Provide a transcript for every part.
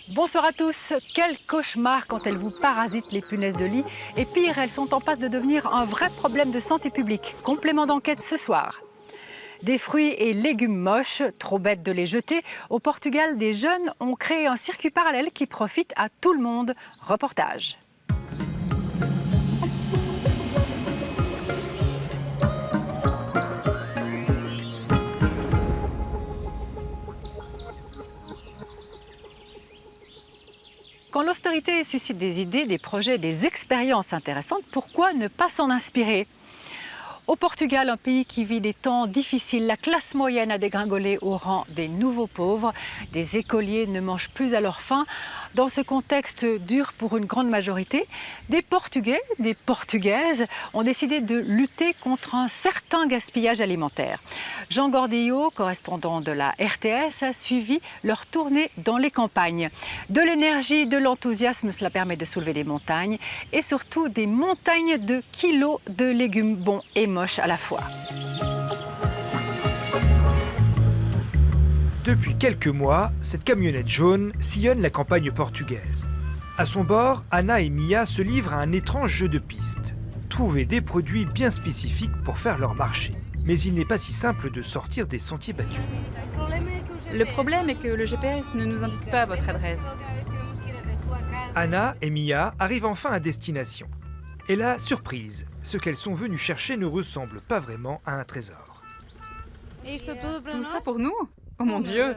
Bonsoir à tous. Quel cauchemar quand elles vous parasitent les punaises de lit. Et pire, elles sont en passe de devenir un vrai problème de santé publique. Complément d'enquête ce soir. Des fruits et légumes moches, trop bêtes de les jeter. Au Portugal, des jeunes ont créé un circuit parallèle qui profite à tout le monde. Reportage. Quand l'austérité suscite des idées, des projets, des expériences intéressantes, pourquoi ne pas s'en inspirer ? Au Portugal, un pays qui vit des temps difficiles, la classe moyenne a dégringolé au rang des nouveaux pauvres. Des écoliers ne mangent plus à leur faim. Dans ce contexte dur pour une grande majorité, des Portugais, des Portugaises ont décidé de lutter contre un certain gaspillage alimentaire. Jean Gordillo, correspondant de la RTS, a suivi leur tournée dans les campagnes. De l'énergie, de l'enthousiasme, cela permet de soulever des montagnes et surtout des montagnes de kilos de légumes bons et moches à la fois. Depuis quelques mois, cette camionnette jaune sillonne la campagne portugaise. À son bord, Anna et Mia se livrent à un étrange jeu de piste. Trouver des produits bien spécifiques pour faire leur marché. Mais il n'est pas si simple de sortir des sentiers battus. Le problème est que le GPS ne nous indique pas votre adresse. Anna et Mia arrivent enfin à destination. Et là, surprise, ce qu'elles sont venues chercher ne ressemble pas vraiment à un trésor. Tout ça pour nous? Oh mon Dieu!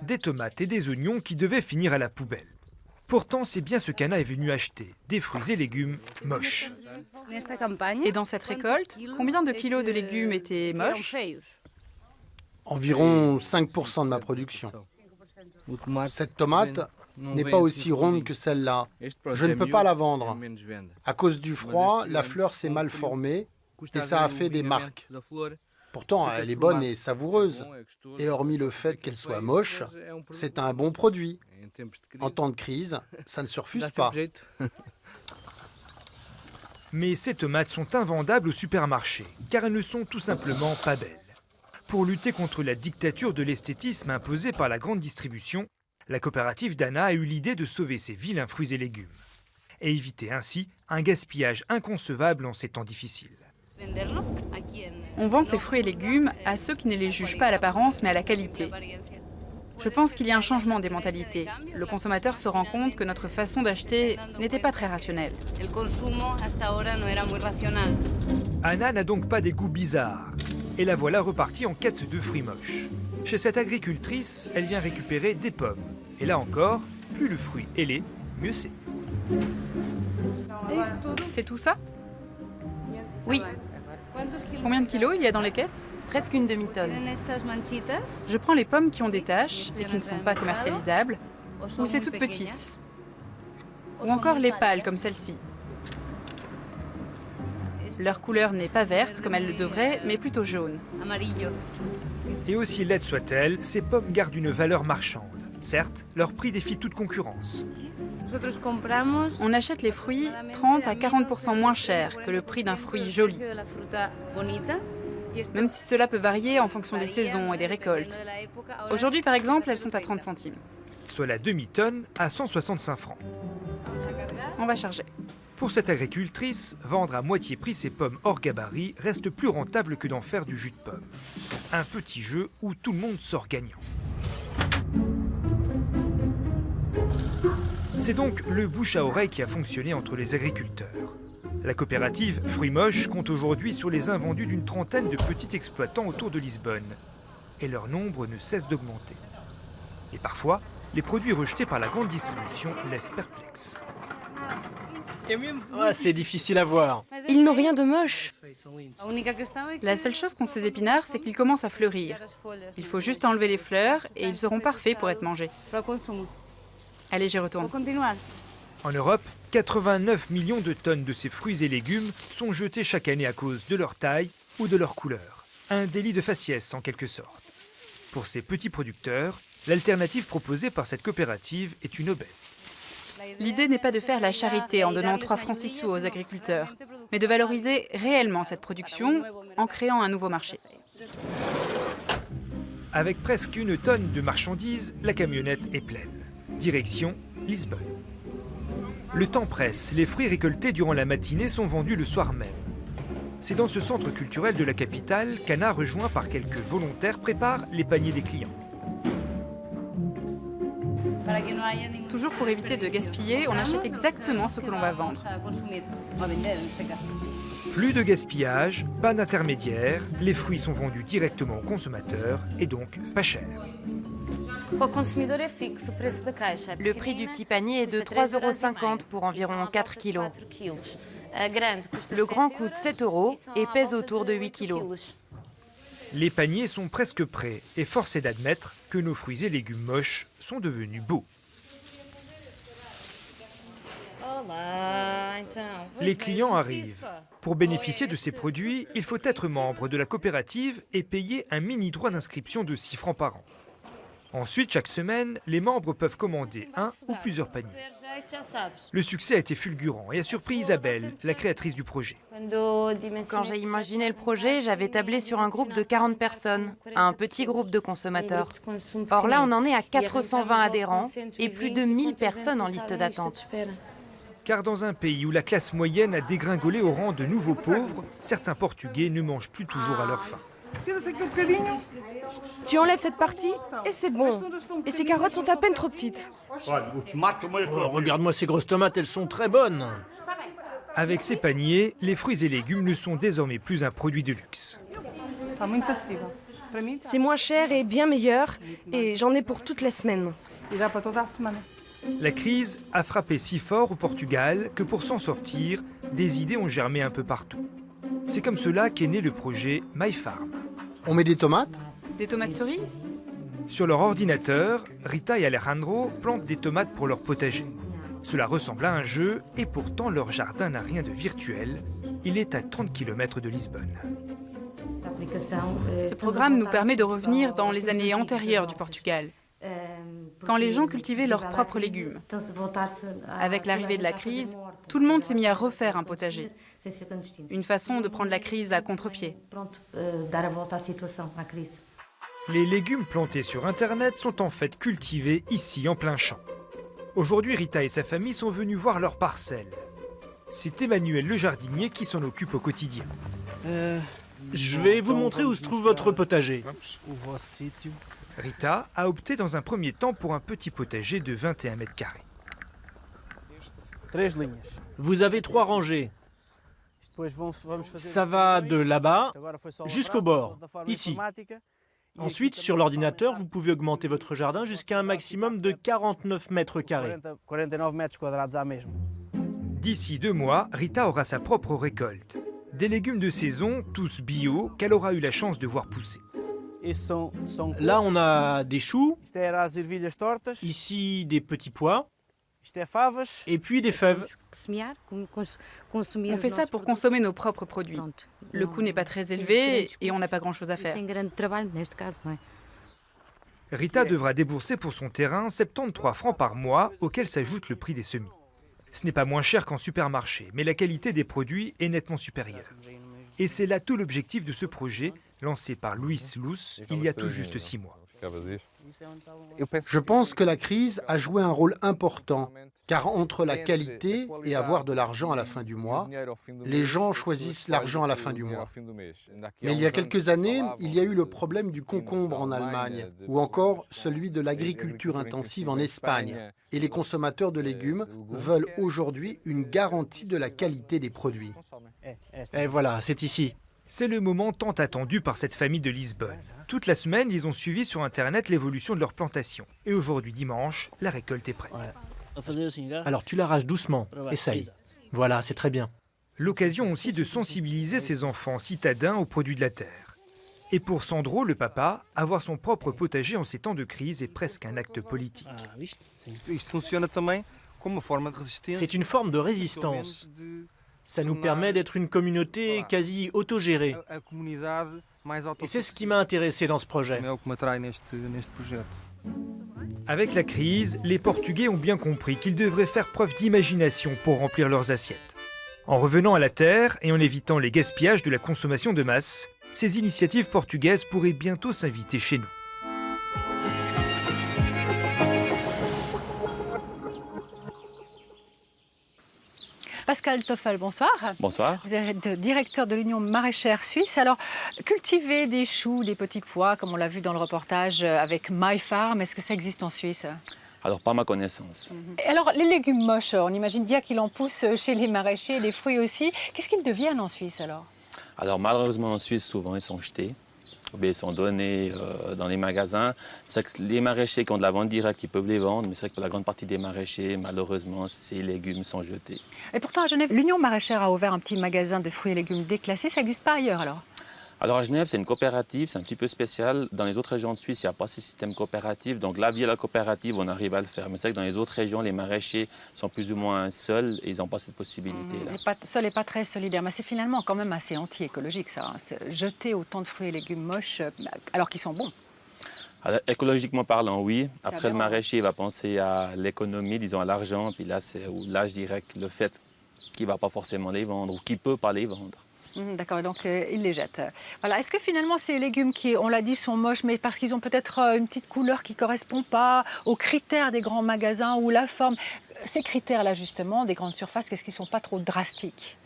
Des tomates et des oignons qui devaient finir à la poubelle. Pourtant, c'est bien ce qu'Anna est venue acheter, des fruits et légumes moches. Et dans cette récolte, combien de kilos de légumes étaient moches? Environ 5% de ma production. Cette tomate n'est pas aussi ronde que celle-là. Je ne peux pas la vendre. À cause du froid, la fleur s'est mal formée et ça a fait des marques. Pourtant, elle est bonne et savoureuse. Et hormis le fait qu'elle soit moche, c'est un bon produit. En temps de crise, ça ne se refuse pas. Mais ces tomates sont invendables au supermarché, car elles ne sont tout simplement pas belles. Pour lutter contre la dictature de l'esthétisme imposée par la grande distribution, la coopérative d'Anna a eu l'idée de sauver ces vilains fruits et légumes. Et éviter ainsi un gaspillage inconcevable en ces temps difficiles. On vend ces fruits et légumes à ceux qui ne les jugent pas à l'apparence mais à la qualité. Je pense qu'il y a un changement des mentalités. Le consommateur se rend compte que notre façon d'acheter n'était pas très rationnelle. Anna n'a donc pas des goûts bizarres. Et la voilà repartie en quête de fruits moches. Chez cette agricultrice, elle vient récupérer des pommes. Et là encore, plus le fruit est laid, mieux c'est. C'est tout ça? Oui, Combien de kilos il y a dans les caisses? presque une demi-tonne. Je prends les pommes qui ont des taches et qui ne sont pas commercialisables, ou c'est toutes petites, ou encore les pâles comme celle-ci. Leur couleur n'est pas verte comme elle le devrait, mais plutôt jaune. Et aussi laides soient-elles, ces pommes gardent une valeur marchande. Certes, leur prix défie toute concurrence. On achète les fruits 30 à 40% moins cher que le prix d'un fruit joli, même si cela peut varier en fonction des saisons et des récoltes. Aujourd'hui, par exemple, elles sont à 30 centimes. Soit la demi-tonne à 165 francs. On va charger. Pour cette agricultrice, vendre à moitié prix ces pommes hors gabarit reste plus rentable que d'en faire du jus de pomme. Un petit jeu où tout le monde sort gagnant. C'est donc le bouche à oreille qui a fonctionné entre les agriculteurs. La coopérative Fruits Moches compte aujourd'hui sur les invendus d'une trentaine de petits exploitants autour de Lisbonne. Et leur nombre ne cesse d'augmenter. Et parfois, les produits rejetés par la grande distribution laissent perplexes. C'est difficile à voir. Ils n'ont rien de moche. La seule chose qu'ont ces épinards, c'est qu'ils commencent à fleurir. Il faut juste enlever les fleurs et ils seront parfaits pour être mangés. Allez, j'y retourne. En Europe, 89 millions de tonnes de ces fruits et légumes sont jetés chaque année à cause de leur taille ou de leur couleur. Un délit de faciès en quelque sorte. Pour ces petits producteurs, l'alternative proposée par cette coopérative est une aubaine. L'idée n'est pas de faire la charité en donnant 3 francs 6 sous aux agriculteurs, mais de valoriser réellement cette production en créant un nouveau marché. Avec presque une tonne de marchandises, la camionnette est pleine. Direction Lisbonne. Le temps presse, les fruits récoltés durant la matinée sont vendus le soir même. C'est dans ce centre culturel de la capitale qu'Anna, rejoint par quelques volontaires, prépare les paniers des clients. Toujours pour éviter de gaspiller, on achète exactement ce que l'on va vendre. Plus de gaspillage, pas d'intermédiaire, les fruits sont vendus directement aux consommateurs et donc pas cher. Le prix du petit panier est de 3,50 € pour environ 4 kilos. Le grand coûte 7 € et pèse autour de 8 kilos. Les paniers sont presque prêts et force est d'admettre que nos fruits et légumes moches sont devenus beaux. Les clients arrivent. Pour bénéficier de ces produits, il faut être membre de la coopérative et payer un mini droit d'inscription de 6 francs par an. Ensuite, chaque semaine, les membres peuvent commander un ou plusieurs paniers. Le succès a été fulgurant et a surpris Isabelle, la créatrice du projet. Quand j'ai imaginé le projet, j'avais tablé sur un groupe de 40 personnes, un petit groupe de consommateurs. Or là, on en est à 420 adhérents et plus de 1000 personnes en liste d'attente. Car dans un pays où la classe moyenne a dégringolé au rang de nouveaux pauvres, certains Portugais ne mangent plus toujours à leur faim. Tu enlèves cette partie et c'est bon. Et ces carottes sont à peine trop petites. Oh, regarde-moi ces grosses tomates, elles sont très bonnes. Avec ces paniers, les fruits et légumes ne sont désormais plus un produit de luxe. C'est moins cher et bien meilleur, et j'en ai pour toute la semaine. La crise a frappé si fort au Portugal que pour s'en sortir, des idées ont germé un peu partout. C'est comme cela qu'est né le projet My Farm. On met des tomates? Des tomates cerises? Sur leur ordinateur, Rita et Alejandro plantent des tomates pour leur potager. Cela ressemble à un jeu et pourtant leur jardin n'a rien de virtuel. Il est à 30 km de Lisbonne. Ce programme nous permet de revenir dans les années antérieures du Portugal, quand les gens cultivaient leurs propres légumes. Avec l'arrivée de la crise, tout le monde s'est mis à refaire un potager. Une façon de prendre la crise à contre-pied. Les légumes plantés sur Internet sont en fait cultivés ici en plein champ. Aujourd'hui, Rita et sa famille sont venus voir leur parcelle. C'est Emmanuel le jardinier qui s'en occupe au quotidien. Je vais vous montrer où se trouve votre potager. Rita a opté dans un premier temps pour un petit potager de 21 mètres carrés. Vous avez 3 rangées. Ça va de là-bas jusqu'au bord, ici. Ensuite, sur l'ordinateur, vous pouvez augmenter votre jardin jusqu'à un maximum de 49 mètres carrés. D'ici 2 mois, Rita aura sa propre récolte. Des légumes de saison, tous bio, qu'elle aura eu la chance de voir pousser. Là, on a des choux, ici des petits pois, et puis des fèves. On fait ça pour consommer nos propres produits. Le coût n'est pas très élevé et on n'a pas grand-chose à faire. Rita devra débourser pour son terrain 73 francs par mois, auquel s'ajoute le prix des semis. Ce n'est pas moins cher qu'en supermarché, mais la qualité des produits est nettement supérieure. Et c'est là tout l'objectif de ce projet, lancé par Luis Luz il y a tout juste 6 mois. Je pense que la crise a joué un rôle important, car entre la qualité et avoir de l'argent à la fin du mois, les gens choisissent l'argent à la fin du mois. Mais il y a quelques années, il y a eu le problème du concombre en Allemagne, ou encore celui de l'agriculture intensive en Espagne. Et les consommateurs de légumes veulent aujourd'hui une garantie de la qualité des produits. Et voilà, c'est ici. C'est le moment tant attendu par cette famille de Lisbonne. Toute la semaine, ils ont suivi sur Internet l'évolution de leur plantation. Et aujourd'hui, dimanche, la récolte est prête. Alors tu l'arraches doucement, essaye. Voilà, c'est très bien. L'occasion aussi de sensibiliser ses enfants citadins aux produits de la terre. Et pour Sandro, le papa, avoir son propre potager en ces temps de crise est presque un acte politique. C'est une forme de résistance. Ça nous permet d'être une communauté quasi autogérée. Et c'est ce qui m'a intéressé dans ce projet. Avec la crise, les Portugais ont bien compris qu'ils devraient faire preuve d'imagination pour remplir leurs assiettes. En revenant à la terre et en évitant les gaspillages de la consommation de masse, ces initiatives portugaises pourraient bientôt s'inviter chez nous. Pascal Toffel, bonsoir. Bonsoir. Vous êtes directeur de l'Union maraîchère suisse. Alors, cultiver des choux, des petits pois, comme on l'a vu dans le reportage avec My Farm, est-ce que ça existe en Suisse? Alors, pas ma connaissance. Alors, les légumes moches, on imagine bien qu'il en pousse chez les maraîchers, les fruits aussi. Qu'est-ce qu'ils deviennent en Suisse alors? Alors, malheureusement, en Suisse, souvent, ils sont jetés. Ou bien ils sont donnés dans les magasins. C'est que les maraîchers qui ont de la vente directe, ils peuvent les vendre, mais c'est vrai que pour la grande partie des maraîchers, malheureusement, ces légumes sont jetés. Et pourtant, à Genève, l'Union maraîchère a ouvert un petit magasin de fruits et légumes déclassés. Ça n'existe pas ailleurs alors? Alors à Genève, c'est une coopérative, c'est un petit peu spécial. Dans les autres régions de Suisse, il n'y a pas ce système coopératif. Donc là, via la coopérative, on arrive à le faire. Mais c'est vrai que dans les autres régions, les maraîchers sont plus ou moins seuls et ils n'ont pas cette possibilité-là. Seul et pas très solidaire. Mais c'est finalement quand même assez anti-écologique, ça. Hein. Jeter autant de fruits et légumes moches alors qu'ils sont bons. Alors, écologiquement parlant, oui. Après, le maraîcher va penser à l'économie, disons à l'argent. Puis là, je dirais que le fait qu'il ne va pas forcément les vendre ou qu'il ne peut pas les vendre. D'accord, donc il les jette. Voilà. Est-ce que finalement ces légumes qui, on l'a dit, sont moches, mais parce qu'ils ont peut-être une petite couleur qui ne correspond pas aux critères des grands magasins ou la forme, ces critères-là justement, des grandes surfaces, qu'est-ce qu'ils ne sont pas trop drastiques?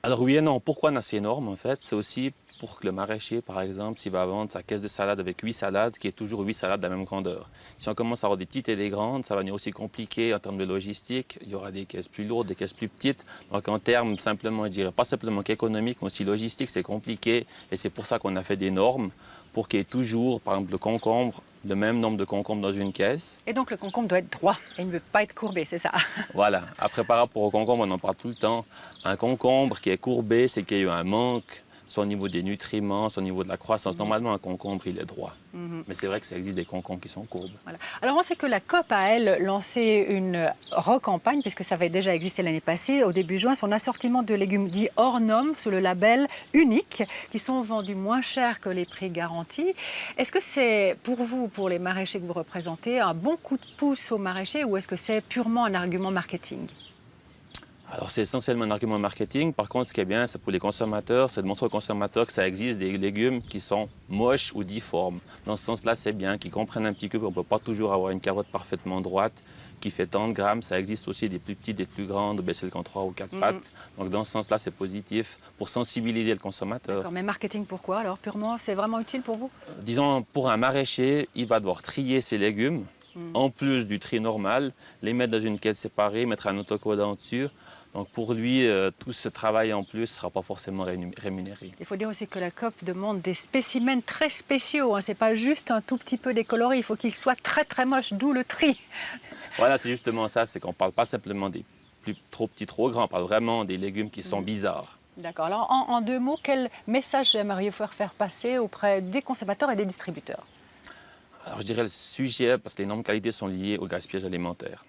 Alors oui et non. Pourquoi on a ces normes en fait? C'est aussi pour que le maraîcher, par exemple, s'il va vendre sa caisse de salade avec 8 salades, qui est toujours 8 salades de la même grandeur. Si on commence à avoir des petites et des grandes, ça va devenir aussi compliqué en termes de logistique. Il y aura des caisses plus lourdes, des caisses plus petites. Donc en termes simplement, je dirais pas simplement qu'économique, mais aussi logistique, c'est compliqué. Et c'est pour ça qu'on a fait des normes pour qu'il y ait toujours, par exemple, le concombre, le même nombre de concombres dans une caisse. Et donc le concombre doit être droit, et il ne peut pas être courbé, c'est ça? Voilà. Après, par rapport au concombre, on en parle tout le temps. Un concombre qui est courbé, c'est qu'il y a eu un manque, soit au niveau des nutriments, soit au niveau de la croissance. Normalement, un concombre, il est droit. Mais c'est vrai que ça existe des concombres qui sont courbes. Voilà. Alors, on sait que la COP a, elle, lancé une recampagne, puisque ça avait déjà existé l'année passée, au début juin, son assortiment de légumes dits hors normes, sous le label unique, qui sont vendus moins cher que les prix garantis. Est-ce que c'est, pour vous, pour les maraîchers que vous représentez, un bon coup de pouce aux maraîchers, ou est-ce que c'est purement un argument marketing? Alors, c'est essentiellement un argument marketing. Par contre, ce qui est bien, c'est pour les consommateurs, c'est de montrer aux consommateurs que ça existe des légumes qui sont moches ou difformes. Dans ce sens-là, c'est bien qu'ils comprennent un petit peu qu'on ne peut pas toujours avoir une carotte parfaitement droite qui fait tant de grammes. Ça existe aussi des plus petites, des plus grandes, ou celles qui ont 3 ou 4 pattes. Donc, dans ce sens-là, c'est positif pour sensibiliser le consommateur. D'accord, mais marketing pourquoi alors? Purement, c'est vraiment utile pour vous? Disons, pour un maraîcher, il va devoir trier ses légumes, en plus du tri normal, les mettre dans une caisse séparée, mettre un autocollant dessus. Donc pour lui, tout ce travail en plus ne sera pas forcément rémunéré. Il faut dire aussi que la COP demande des spécimens très spéciaux. Hein. Ce n'est pas juste un tout petit peu décoloré, il faut qu'ils soient très très moches, d'où le tri. Voilà, c'est justement ça, c'est qu'on ne parle pas simplement des trop petits, trop grands, on parle vraiment des légumes qui sont bizarres. D'accord. Alors en 2 mots, quel message aimeriez-vous faire passer auprès des consommateurs et des distributeurs? Alors je dirais le sujet, parce que les normes de qualité sont liées au gaspillage alimentaire.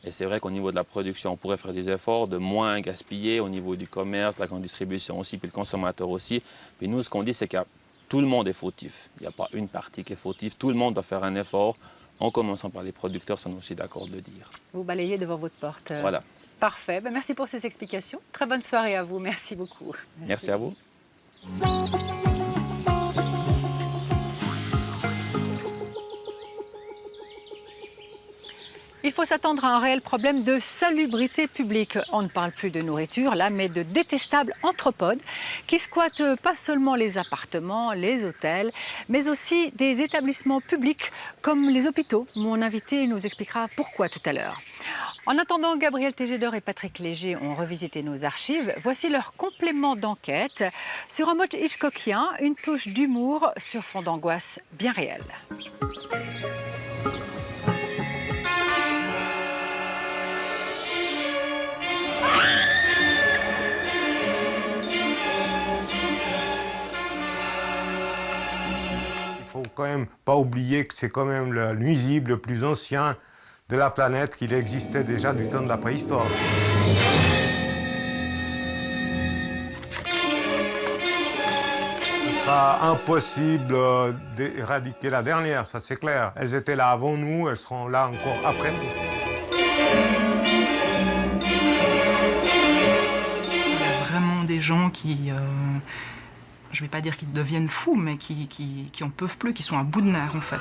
Et c'est vrai qu'au niveau de la production, on pourrait faire des efforts de moins gaspiller au niveau du commerce, de la grande distribution aussi, puis le consommateur aussi. Puis nous, ce qu'on dit, c'est que tout le monde est fautif. Il n'y a pas une partie qui est fautive. Tout le monde doit faire un effort, en commençant par les producteurs, sont aussi d'accord de le dire. Vous balayez devant votre porte. Voilà. Parfait. Ben, merci pour ces explications. Très bonne soirée à vous. Merci beaucoup. Merci à vous. Il faut s'attendre à un réel problème de salubrité publique. On ne parle plus de nourriture, là, mais de détestables anthropodes qui squattent pas seulement les appartements, les hôtels, mais aussi des établissements publics comme les hôpitaux. Mon invité nous expliquera pourquoi tout à l'heure. En attendant, Gabriel Tégédor et Patrick Léger ont revisité nos archives. Voici leur complément d'enquête sur un mode hitchcockien, une touche d'humour sur fond d'angoisse bien réelle. Il ne faut quand même pas oublier que c'est quand même le nuisible le plus ancien de la planète, qu'il existait déjà du temps de la préhistoire. Ce sera impossible d'éradiquer la dernière, ça c'est clair. Elles étaient là avant nous, elles seront là encore après nous. Il y a vraiment des gens qui... je ne vais pas dire qu'ils deviennent fous, mais qui en peuvent plus, qui sont à bout de nerfs, en fait.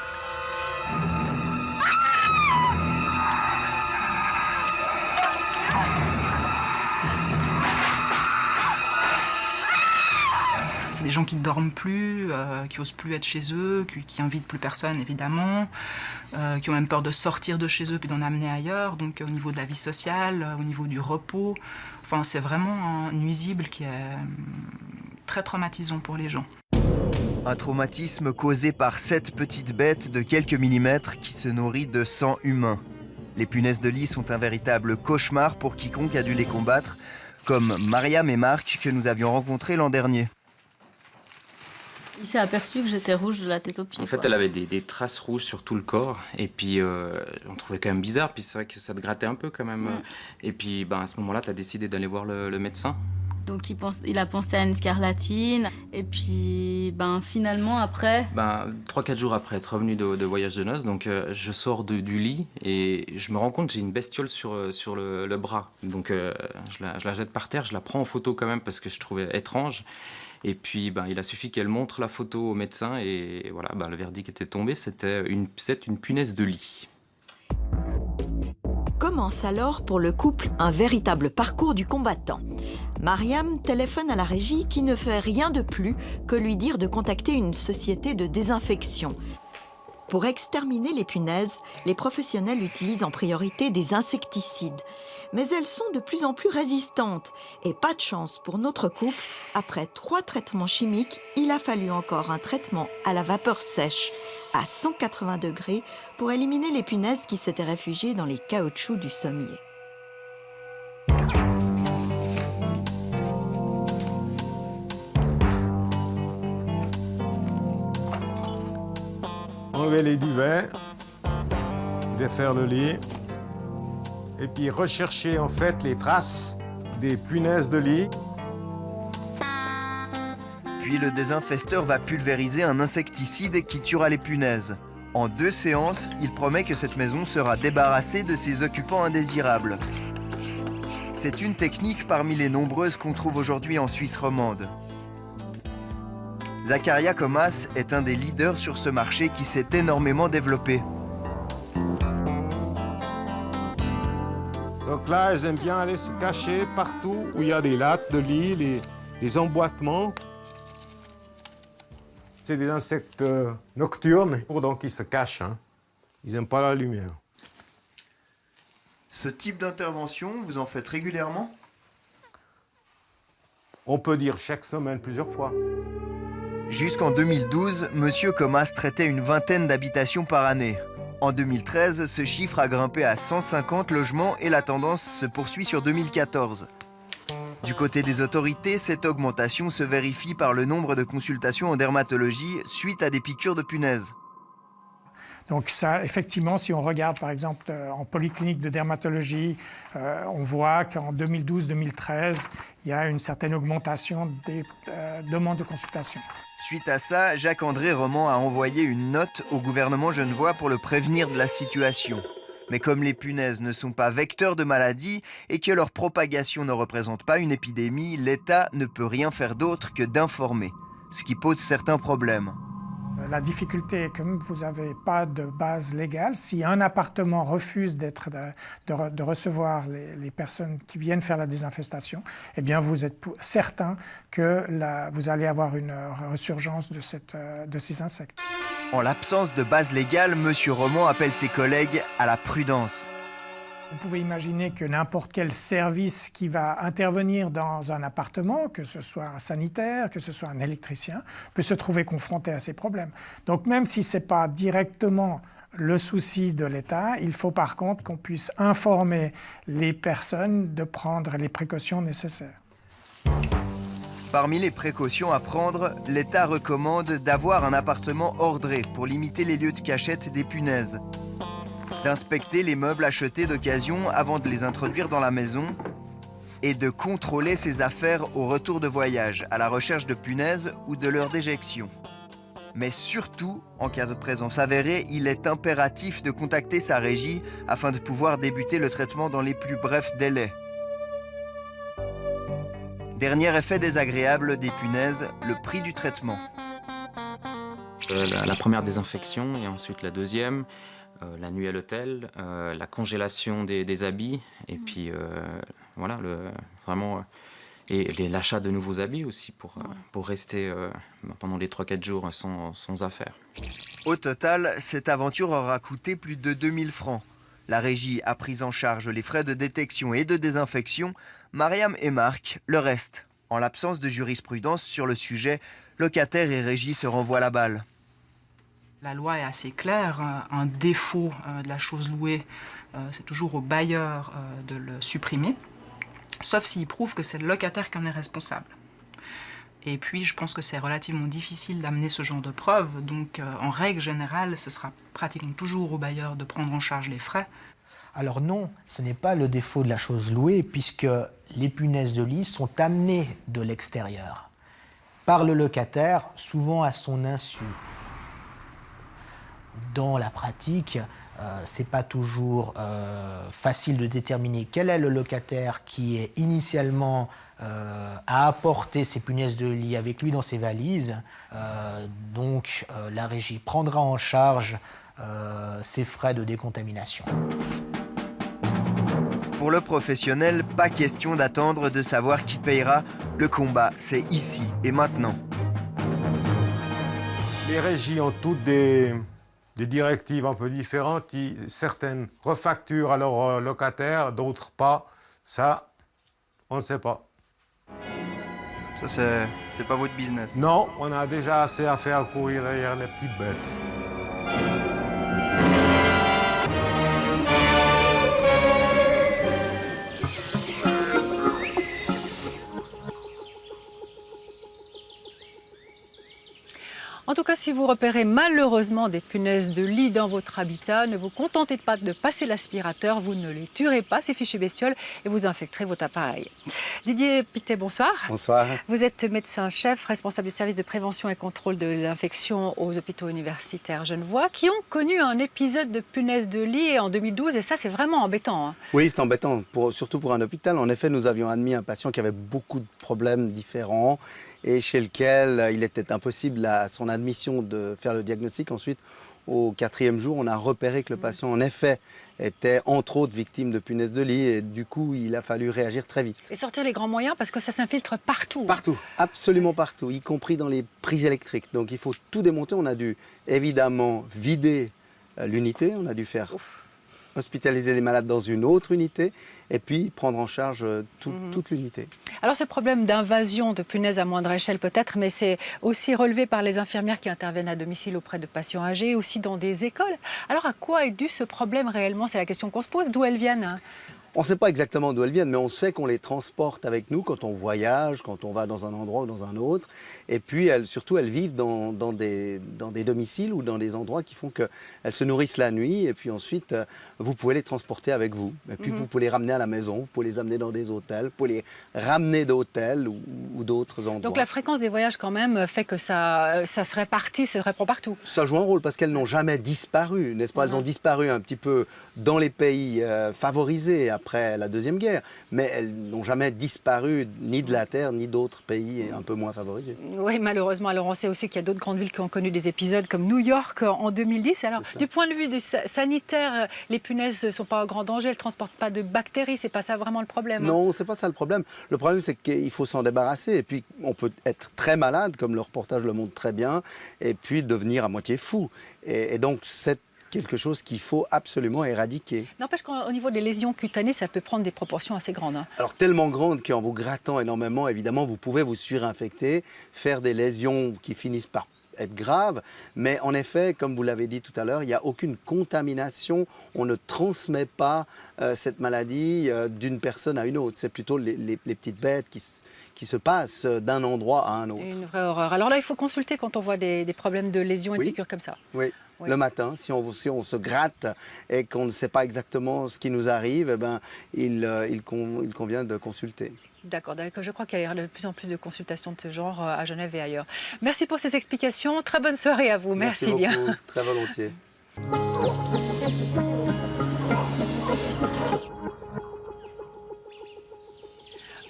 c'est des gens qui ne dorment plus, qui n'osent plus être chez eux, qui invitent plus personne évidemment, qui ont même peur de sortir de chez eux puis d'en amener ailleurs. Donc au niveau de la vie sociale, au niveau du repos, enfin c'est vraiment un nuisible qui est très traumatisant pour les gens. Un traumatisme causé par cette petite bête de quelques millimètres qui se nourrit de sang humain. Les punaises de lit sont un véritable cauchemar pour quiconque a dû les combattre, comme Mariam et Marc que nous avions rencontrés l'an dernier. Il s'est aperçu que j'étais rouge de la tête aux pieds. En fait, elle avait des traces rouges sur tout le corps. Et puis, on trouvait quand même bizarre. Puis c'est vrai que ça te grattait un peu quand même. Et puis, à ce moment-là, tu as décidé d'aller voir le médecin. Donc il a pensé à une scarlatine. Et puis, finalement, après... 3-4 jours après être revenu de voyage de noces, donc je sors du lit et je me rends compte que j'ai une bestiole sur le bras. Donc je la jette par terre, je la prends en photo quand même parce que je trouvais étrange. Et puis, il a suffi qu'elle montre la photo au médecin et voilà, le verdict était tombé, c'est une punaise de lit. Commence alors pour le couple un véritable parcours du combattant. Mariam téléphone à la régie qui ne fait rien de plus que lui dire de contacter une société de désinfection. Pour exterminer les punaises, les professionnels utilisent en priorité des insecticides. Mais elles sont de plus en plus résistantes. Et pas de chance pour notre couple, après 3 traitements chimiques, il a fallu encore un traitement à la vapeur sèche, à 180 degrés, pour éliminer les punaises qui s'étaient réfugiées dans les caoutchoucs du sommier. Enlever les duvets, défaire le lit, et puis rechercher en fait les traces des punaises de lit. Puis le désinfesteur va pulvériser un insecticide qui tuera les punaises. En 2 séances, il promet que cette maison sera débarrassée de ses occupants indésirables. C'est une technique parmi les nombreuses qu'on trouve aujourd'hui en Suisse romande. Zakaria Comas est un des leaders sur ce marché qui s'est énormément développé. Donc là, elles aiment bien aller se cacher partout où il y a des lattes de lit, les emboîtements. C'est des insectes nocturnes, donc ils se cachent. Ils n'aiment pas la lumière. Ce type d'intervention, vous en faites régulièrement? On peut dire chaque semaine, plusieurs fois. Jusqu'en 2012, M. Comas traitait une vingtaine d'habitations par année. En 2013, ce chiffre a grimpé à 150 logements et la tendance se poursuit sur 2014. Du côté des autorités, cette augmentation se vérifie par le nombre de consultations en dermatologie suite à des piqûres de punaises. Donc ça, effectivement, si on regarde par exemple en polyclinique de dermatologie, on voit qu'en 2012-2013, il y a une certaine augmentation des demandes de consultation. Suite à ça, Jacques-André Roman a envoyé une note au gouvernement genevois pour le prévenir de la situation. Mais comme les punaises ne sont pas vecteurs de maladies et que leur propagation ne représente pas une épidémie, l'État ne peut rien faire d'autre que d'informer, ce qui pose certains problèmes. La difficulté est que vous n'avez pas de base légale. Si un appartement refuse de recevoir les personnes qui viennent faire la désinfestation, eh bien vous êtes certain que vous allez avoir une ressurgence de ces insectes. En l'absence de base légale, M. Roman appelle ses collègues à la prudence. Vous pouvez imaginer que n'importe quel service qui va intervenir dans un appartement, que ce soit un sanitaire, que ce soit un électricien, peut se trouver confronté à ces problèmes. Donc même si ce n'est pas directement le souci de l'État, il faut par contre qu'on puisse informer les personnes de prendre les précautions nécessaires. Parmi les précautions à prendre, l'État recommande d'avoir un appartement ordré pour limiter les lieux de cachette des punaises, d'inspecter les meubles achetés d'occasion avant de les introduire dans la maison et de contrôler ses affaires au retour de voyage, à la recherche de punaises ou de leur déjection. Mais surtout, en cas de présence avérée, il est impératif de contacter sa régie afin de pouvoir débuter le traitement dans les plus brefs délais. Dernier effet désagréable des punaises, le prix du traitement. La première désinfection et ensuite la deuxième. La nuit à l'hôtel, la congélation des habits, et puis voilà, vraiment Et l'achat de nouveaux habits aussi pour rester pendant les 3-4 jours sans affaires. Au total, cette aventure aura coûté plus de 2000 francs. La régie a pris en charge les frais de détection et de désinfection. Mariam et Marc, le reste. En l'absence de jurisprudence sur le sujet, locataires et régie se renvoient la balle. La loi est assez claire. Un défaut de la chose louée, c'est toujours au bailleur de le supprimer, sauf s'il prouve que c'est le locataire qui en est responsable. Et puis, je pense que c'est relativement difficile d'amener ce genre de preuves. Donc, en règle générale, ce sera pratiquement toujours au bailleur de prendre en charge les frais. Alors non, ce n'est pas le défaut de la chose louée, puisque les punaises de lit sont amenées de l'extérieur, par le locataire, souvent à son insu. Dans la pratique, c'est pas toujours facile de déterminer quel est le locataire qui est initialement a apporté ces punaises de lit avec lui dans ses valises. Donc la régie prendra en charge ces frais de décontamination. Pour le professionnel, pas question d'attendre de savoir qui payera. Le combat, c'est ici et maintenant. Les régies ont toutes des directives un peu différentes. Certaines refacturent à leurs locataires, d'autres pas. Ça, on ne sait pas. Ça, c'est pas votre business. Non, on a déjà assez à faire courir derrière les petites bêtes. En tout cas, si vous repérez malheureusement des punaises de lit dans votre habitat, ne vous contentez pas de passer l'aspirateur, vous ne les tuerez pas, ces fichues bestioles, et vous infecterez votre appareil. Didier Pittet, bonsoir. Bonsoir. Vous êtes médecin-chef, responsable du service de prévention et contrôle de l'infection aux hôpitaux universitaires genevois, qui ont connu un épisode de punaises de lit en 2012, et ça, c'est vraiment embêtant. Hein. Oui, c'est embêtant, surtout pour un hôpital. En effet, nous avions admis un patient qui avait beaucoup de problèmes différents, et chez lequel il était impossible à son admission de faire le diagnostic. Ensuite, au 4e jour, on a repéré que le patient, en effet, était entre autres victime de punaises de lit et du coup, il a fallu réagir très vite. Et sortir les grands moyens parce que ça s'infiltre partout. Partout, absolument partout, y compris dans les prises électriques. Donc il faut tout démonter. On a dû évidemment vider l'unité, on a dû faire hospitaliser les malades dans une autre unité et puis prendre en charge toute l'unité. Alors ce problème d'invasion de punaises à moindre échelle peut-être, mais c'est aussi relevé par les infirmières qui interviennent à domicile auprès de patients âgés, aussi dans des écoles. Alors à quoi est dû ce problème réellement? C'est la question qu'on se pose, d'où elles viennent? On ne sait pas exactement d'où elles viennent, mais on sait qu'on les transporte avec nous quand on voyage, quand on va dans un endroit ou dans un autre. Et puis, surtout, elles vivent dans des domiciles ou dans des endroits qui font qu'elles se nourrissent la nuit. Et puis ensuite, vous pouvez les transporter avec vous. Et puis, vous pouvez les ramener à la maison, vous pouvez les amener dans des hôtels, vous pouvez les ramener d'hôtels ou d'autres endroits. Donc la fréquence des voyages, quand même, fait que ça se répartit, se répand partout. Ça joue un rôle parce qu'elles n'ont jamais disparu, n'est-ce pas? Elles ont disparu un petit peu dans les pays favorisés après la Deuxième Guerre, mais elles n'ont jamais disparu ni de la Terre, ni d'autres pays un peu moins favorisés. Oui, malheureusement. Alors on sait aussi qu'il y a d'autres grandes villes qui ont connu des épisodes comme New York en 2010. Alors du point de vue sanitaire, les punaises ne sont pas en grand danger, elles ne transportent pas de bactéries, c'est pas ça vraiment le problème? Non, c'est pas ça le problème. Le problème, c'est qu'il faut s'en débarrasser et puis on peut être très malade, comme le reportage le montre très bien, et puis devenir à moitié fou. Et donc c'est quelque chose qu'il faut absolument éradiquer. N'empêche qu'au niveau des lésions cutanées, ça peut prendre des proportions assez grandes. Hein. Alors tellement grandes qu'en vous grattant énormément, évidemment, vous pouvez vous surinfecter, faire des lésions qui finissent par être graves. Mais en effet, comme vous l'avez dit tout à l'heure, il n'y a aucune contamination. On ne transmet pas cette maladie d'une personne à une autre. C'est plutôt les petites bêtes qui se passent d'un endroit à un autre. Une vraie horreur. Alors là, il faut consulter quand on voit des problèmes de lésions et de piqûres comme ça. Oui. Oui. Le matin, si on se gratte et qu'on ne sait pas exactement ce qui nous arrive, eh ben, il convient de consulter. D'accord, je crois qu'il y a de plus en plus de consultations de ce genre à Genève et ailleurs. Merci pour ces explications. Très bonne soirée à vous. Merci beaucoup, bien. Très volontiers.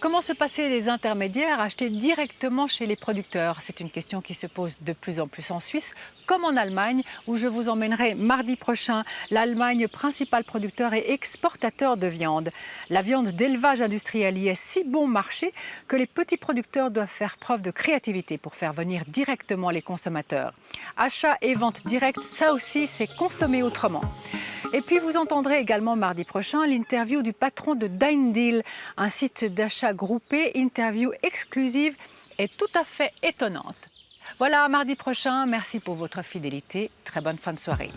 Comment se passer des intermédiaires, acheter directement chez les producteurs? C'est une question qui se pose de plus en plus en Suisse, comme en Allemagne, où je vous emmènerai mardi prochain. L'Allemagne, principal producteur et exportateur de viande. La viande d'élevage industriel y est si bon marché que les petits producteurs doivent faire preuve de créativité pour faire venir directement les consommateurs. Achat et vente directe, ça aussi, c'est consommer autrement. Et puis vous entendrez également mardi prochain l'interview du patron de DeinDeal, un site d'achat groupé, interview exclusive et tout à fait étonnante. Voilà, mardi prochain, merci pour votre fidélité, très bonne fin de soirée.